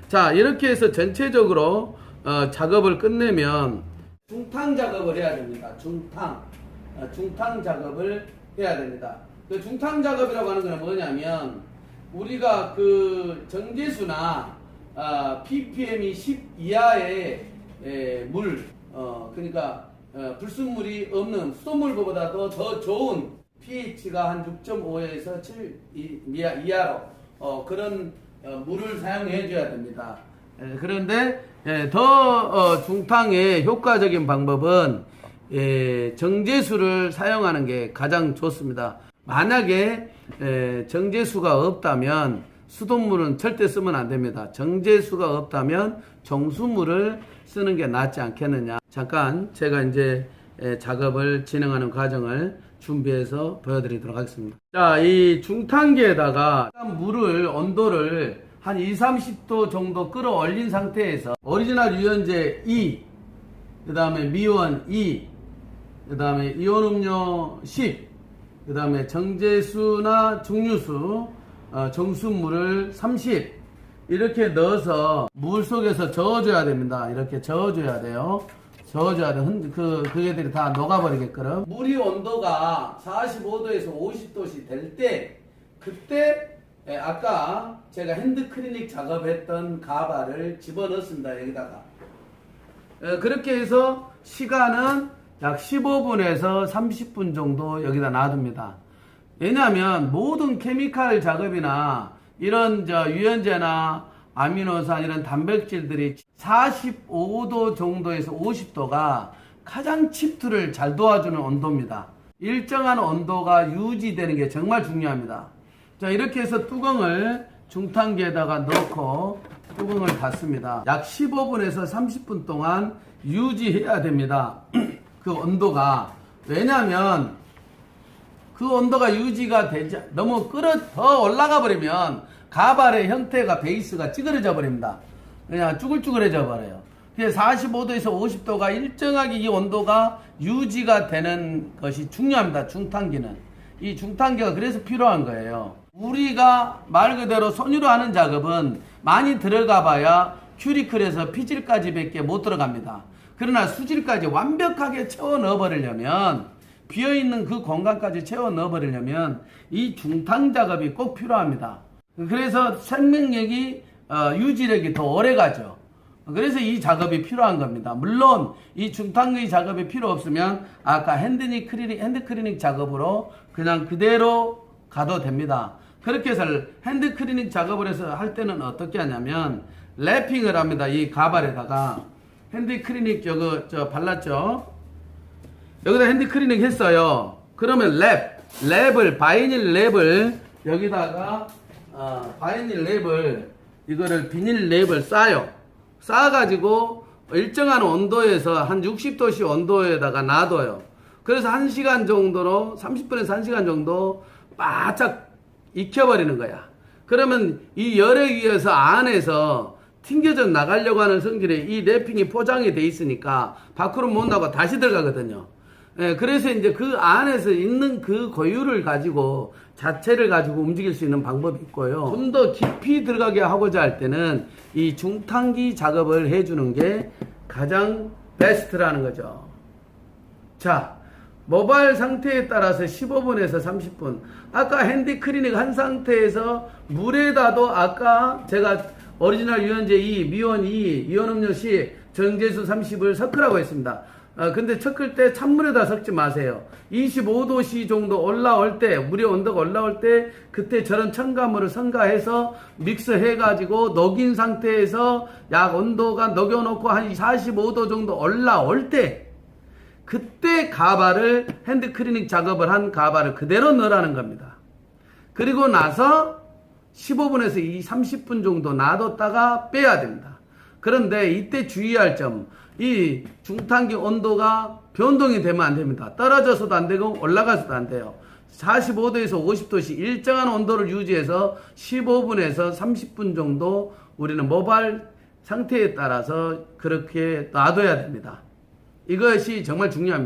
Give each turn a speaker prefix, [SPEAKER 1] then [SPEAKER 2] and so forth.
[SPEAKER 1] 자, 이렇게 해서 전체적으로 작업을 끝내면 중탕 작업을 해야 됩니다. 중탕 작업을 해야 됩니다. 그 중탕 작업이라고 하는 건 뭐냐면 우리가 그 정제수나 ppm이 10 이하의 물, 그러니까 불순물이 없는 수돗물보다도 더 좋은 pH가 한 6.5에서 7 이하로 그런 물을 사용해 줘야 됩니다. 그런데 더 중탕의 효과적인 방법은 정제수를 사용하는 게 가장 좋습니다. 만약에 정제수가 없다면 수돗물은 절대 쓰면 안 됩니다. 정제수가 없다면 정수물을 쓰는 게 낫지 않겠느냐. 잠깐 제가 이제 작업을 진행하는 과정을 준비해서 보여드리도록 하겠습니다. 자, 이 중탕기에다가 물을 온도를 한 20-30도 정도 끌어올린 상태에서 오리지널 유연제 E, 그 다음에 미원 E, 그 다음에 이온음료 10, 그 다음에 정제수나 중류수, 정수물을 30 이렇게 넣어서 물 속에서 저어줘야 됩니다. 이렇게 저어줘야 돼요. 저어줘야 돼. 그게들이 다 녹아버리게끔. 물이 온도가 45도에서 50도씩 될 때, 그때 아까 제가 핸드크리닉 작업했던 가발을 집어넣습니다. 여기다가. 그렇게 해서 시간은 약 15분에서 30분 정도 여기다 놔둡니다. 왜냐하면 모든 케미칼 작업이나 이런 유연제나 아미노산 이런 단백질들이 45도 정도에서 50도가 가장 칩투를 잘 도와주는 온도입니다. 일정한 온도가 유지되는 게 정말 중요합니다. 자, 이렇게 해서 뚜껑을 중탕기에다가 넣고 뚜껑을 닫습니다. 약 15분에서 30분 동안 유지해야 됩니다. 그 온도가. 왜냐하면 그 온도가 유지가 되지, 너무 더 올라가 버리면 가발의 형태가 베이스가 찌그러져 버립니다. 그냥 쭈글쭈글해져 버려요. 그래서 45도에서 50도가 일정하게 이 온도가 유지가 되는 것이 중요합니다. 중탕기는. 이 중탕기가 그래서 필요한 거예요. 우리가 말 그대로 손으로 하는 작업은 많이 들어가 봐야 큐리클에서 피질까지 밖에 못 들어갑니다. 그러나 수질까지 완벽하게 채워 넣어 버리려면, 비어있는 그 공간까지 채워 넣어 버리려면 이 중탕 작업이 꼭 필요합니다. 그래서 생명력이 유지력이 더 오래 가죠. 그래서 이 작업이 필요한 겁니다. 물론 이 중탕기 작업이 필요 없으면 아까 핸드크리닉 작업으로 그냥 그대로 가도 됩니다. 그렇게 해서 핸드크리닉 작업을 해서 할 때는 어떻게 하냐면 랩핑을 합니다. 이 가발에다가 핸드크리닉 발랐죠. 여기다 핸드크리닉 했어요. 그러면 바이닐 랩을 여기다가 바이닐 랩을 이거를 비닐 랩을 싸요. 싸가지고 일정한 온도에서 한 60도씨 온도에다가 놔둬요. 그래서 1시간 정도로 30분에서 1시간 정도 바짝 익혀버리는 거야. 그러면 이 열에 의해서 안에서 튕겨져 나가려고 하는 성질에 이 랩핑이 포장이 돼 있으니까 밖으로 못 나가고 다시 들어가거든요. 그래서 이제 그 안에서 있는 그 고유를 가지고 자체를 가지고 움직일 수 있는 방법이 있고요. 좀 더 깊이 들어가게 하고자 할 때는 이 중탕기 작업을 해주는 게 가장 베스트라는 거죠. 자, 모발 상태에 따라서 15분에서 30분. 아까 핸드크리닉 한 상태에서 물에다도 아까 제가 오리지널 유연제 2, 미원 2, 이온음료 10, 정제수 30을 섞으라고 했습니다. 근데 섞을 때 찬물에다 섞지 마세요. 25도씨 정도 올라올 때, 물의 온도가 올라올 때, 그때 저런 첨가물을 첨가해서 믹스해가지고 녹인 상태에서 약 온도가 녹여놓고 한 45도 정도 올라올 때, 그때 가발을, 핸드크리닉 작업을 한 가발을 그대로 넣으라는 겁니다. 그리고 나서 15분에서 30분 정도 놔뒀다가 빼야 됩니다. 그런데 이때 주의할 점, 이 중탕기 온도가 변동이 되면 안 됩니다. 떨어져서도 안 되고 올라가서도 안 돼요. 45도에서 50도씩 일정한 온도를 유지해서 15분에서 30분 정도 우리는 모발 상태에 따라서 그렇게 놔둬야 됩니다. 이것이 정말 중요합니다.